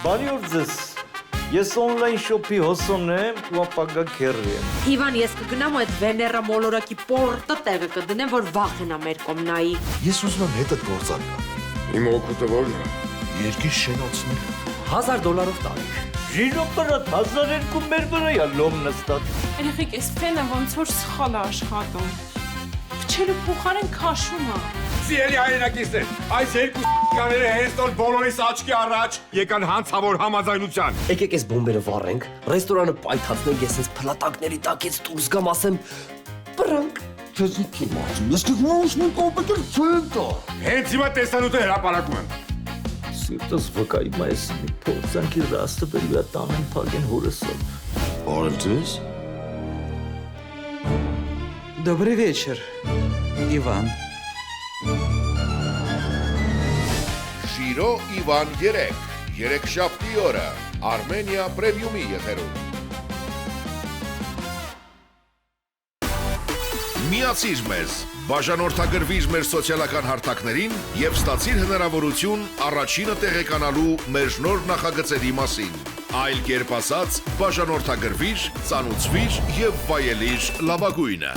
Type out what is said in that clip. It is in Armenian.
Բարի օր ձեզ։ Ես on-line shop-ի հոսոն եմ ու ապագա քեռի եմ։ Իվան, ես կգնամ ու այդ Վեներա մոլորակի պորտը տեղը կդնեմ, որ վախենա մեր կողմ նայի։ Ես ուզում եմ հետդ գործարկալ։ Իմ օգուտը ո՞րն է։ Երկիր շենացնել։ $1000 տալիք։ Ժիրոպրատ 1200 մեր վրա է լոմ նստած։ Երեխեք, այս ֆենը ոնց որ սխալ է աշխատում։ Փչելու փոխարեն քաշում է։ Սիրելի հայրենակիցներ, այս երկու կաները հենց նոր բոլորիս աչքի առաջ եկան հանցավոր համաձայնության։ Եկեք այս բոմբերը վառենք, ռեստորանը պայթացնենք, ես այս փլատակների տակից դուրս գամ ասեմ բրանք։ Քեզ ինչ եմ ասում, ես քեզ ոնց մի կոպեկել չեմ տա։ Հենց հիմա տեսանյութը հրապարակում եմ։ Սիրտս վկայի մայս մի փորձանքի ռաստը բերի ու տանեն փագեն հորսով։ Բարև ձեզ։ Добрый вечер, Иван. Շիրո Իվան 3, երեքշաբթի օրը, Armenia Premium-ի եթերում։ Միացիր մեզ, բաժանորդագրվիր մեր սոցիալական հարթակներին և ստացիր հնարավորություն առաջինը տեղեկանալու մեր նոր նախագծերի մասին։ Այլ կերպ ասած, բաժանորդագրվիր, ծանուցվիր և վայելիր լավագույնը։